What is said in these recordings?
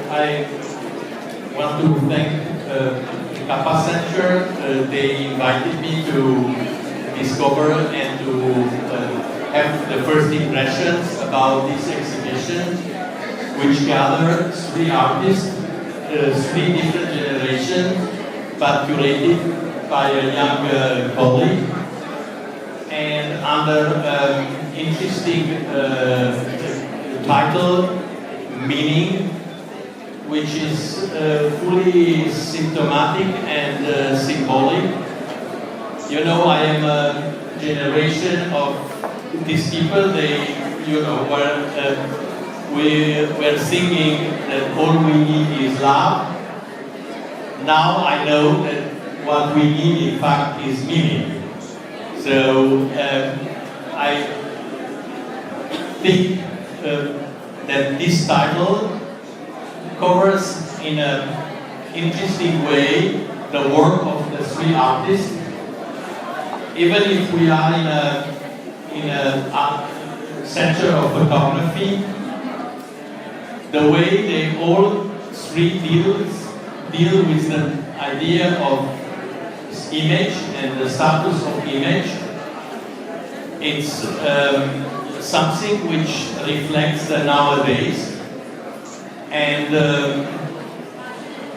I want to thank Capa Center. They invited me to discover and to have the first impressions about this exhibition, which gathered three artists, three different generations, but curated by a young colleague, and under interesting title, Meaning, which is fully symptomatic and symbolic. You know, I am a generation of these people. They, we were singing that all we need is love. Now I know that what we need, in fact, is meaning. So I think that this title covers in an interesting way the work of the three artists. Even if we are in a center of photography, the way they all three deal with the idea of image and the status of image, it's something which reflects the nowadays, and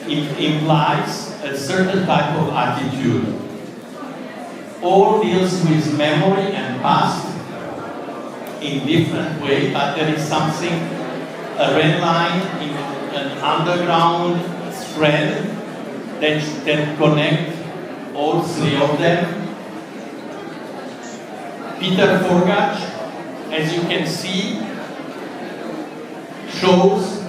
it implies a certain type of attitude. All deals with memory and past in different way, but there is something, a red line, in an underground thread that connect all three of them. Péter Forgács, as you can see, shows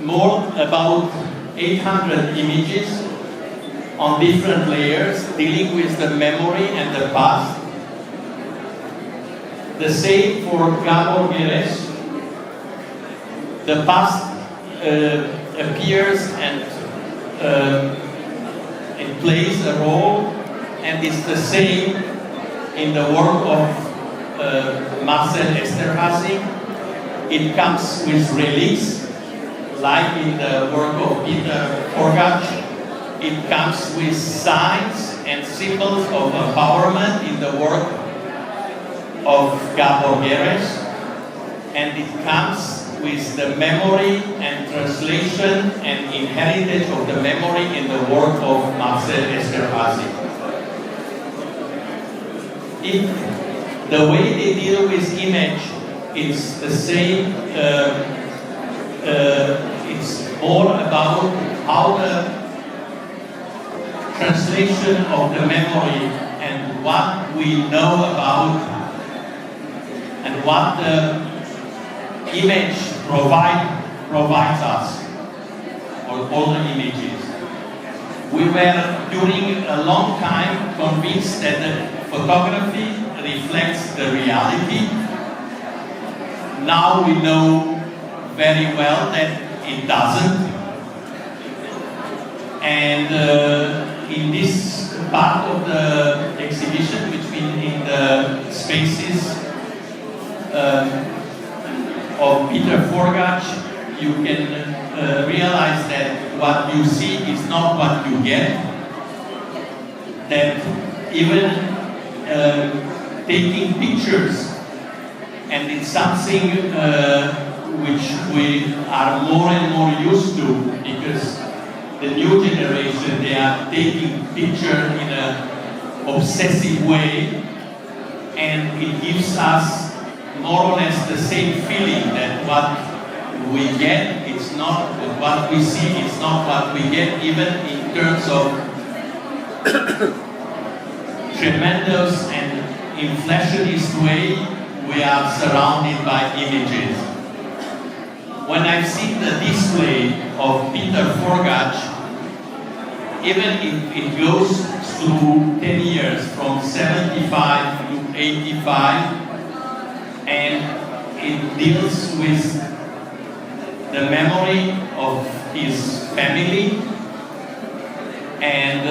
more about 800 images on different layers, dealing with the memory and the past. The same for Gerhes. The past appears and it plays a role, and it's the same in the work of Marcell Esterházy. It comes with relics, like in the work of Péter Forgács. It comes with signs and symbols of empowerment in the work of Gábor Gerhes, and it comes with the memory and translation and inheritance of the memory in the work of Marcell Esterházy. The way they deal with image is the same. It's more about how the translation of the memory and what we know about and what the image provides us, or all the images. We were during a long time convinced that the photography reflects the reality. Now we know very well that it doesn't. And in this part of the exhibition, between in the spaces of Péter Forgács, you can realize that what you see is not what you get. That even taking pictures, and it's something which we are more and more used to, because the new generation, they are taking pictures in an obsessive way, and it gives us more or less the same feeling that what we get, it's not what we see, it's not what we get, even in terms of tremendous and inflationist way we are surrounded by images. When I've seen the display of Péter Forgács, even if it goes through 10 years, from 75 to 85, and it deals with the memory of his family and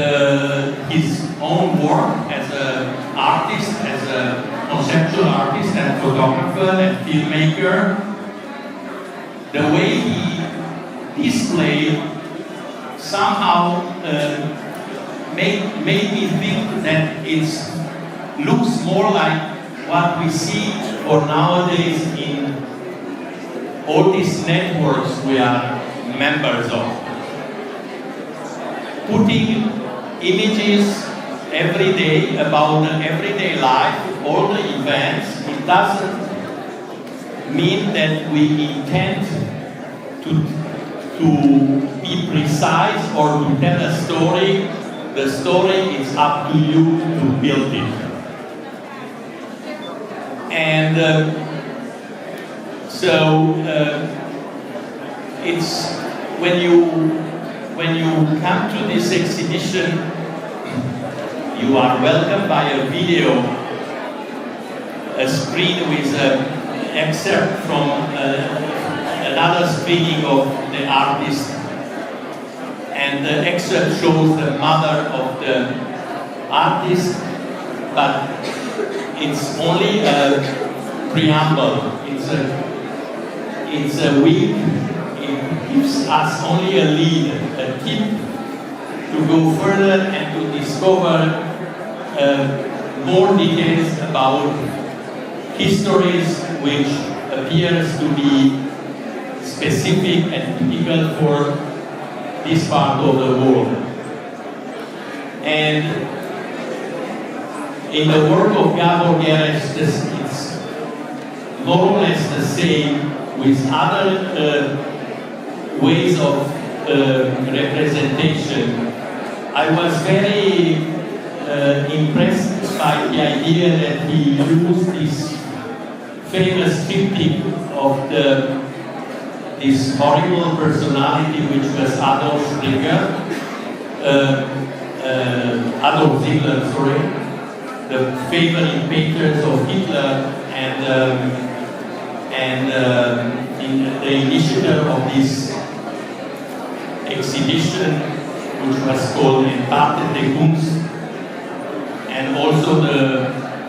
his own work as an artist, as a conceptual artist and photographer and filmmaker. The way he display somehow made me think that it looks more like what we see for nowadays in all these networks we are members of. Putting images every day about the everyday life, all the events, it doesn't mean that we intend to be precise or to tell a story. The story is up to you to build it. And it's when you come to this exhibition, you are welcomed by a video, a screen with an excerpt from another screening of the artist, and the excerpt shows the mother of the artist, but it's only a preamble. It's a weak. It gives us only a lead, a tip to go further and to discover more details about histories which appears to be specific and typical for this part of the world. And in the work of Gábor Gerhes, it's more or less the same with other ways of representation. I was very impressed by the idea that he used this famous triptych of this horrible personality which was Adolf Hitler, the favorite painters of Hitler, and in the initiator of this exhibition, which was called Entartet de Kunst, and also the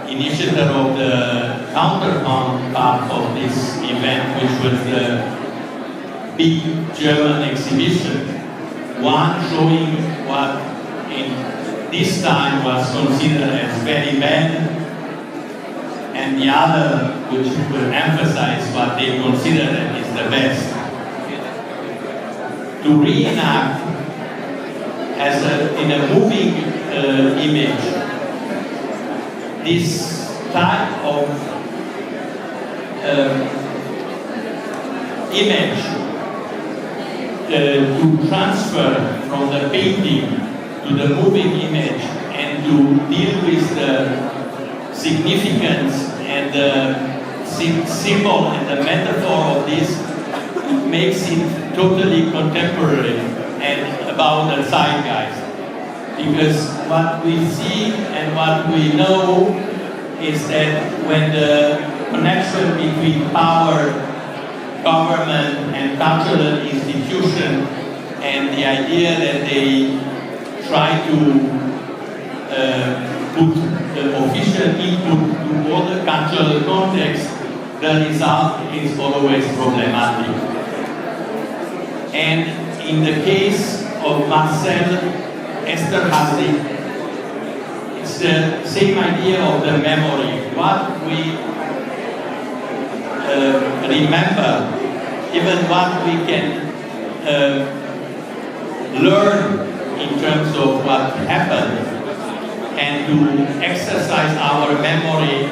initiator of the counterpart of this event, which was the big German exhibition, one showing what in this time was considered as very bad, and the other which will emphasize what they consider as the best. To reenact in a moving image this type of image, to transfer from the painting to the moving image and to deal with the significance and the symbol and the metaphor of this, makes it totally contemporary and about the zeitgeist. Because what we see and what we know is that when the connection between power, government and cultural institution, and the idea that they try to put the official input to all the cultural context, the result is always problematic. And in the case of Marcell, Esterházy, it's the same idea of the memory. What we remember, even what we can learn in terms of what happened, and to exercise our memory,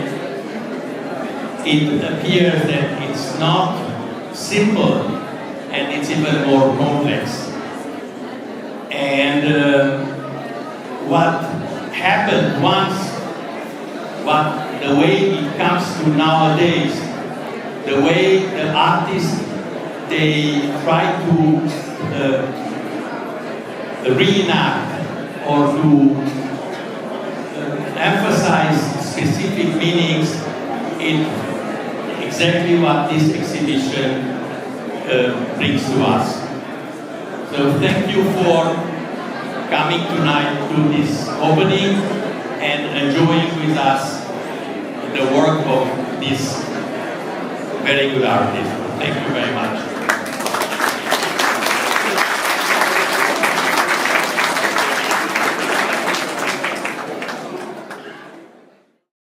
it appears that it's not simple and it's even more complex. And what happened once, the way it comes to nowadays, the way the artists, they try to reenact or to emphasize specific meanings in exactly what this exhibition brings to us. So thank you for coming tonight to this opening and enjoying with us the work of this very good artist. Thank you very much.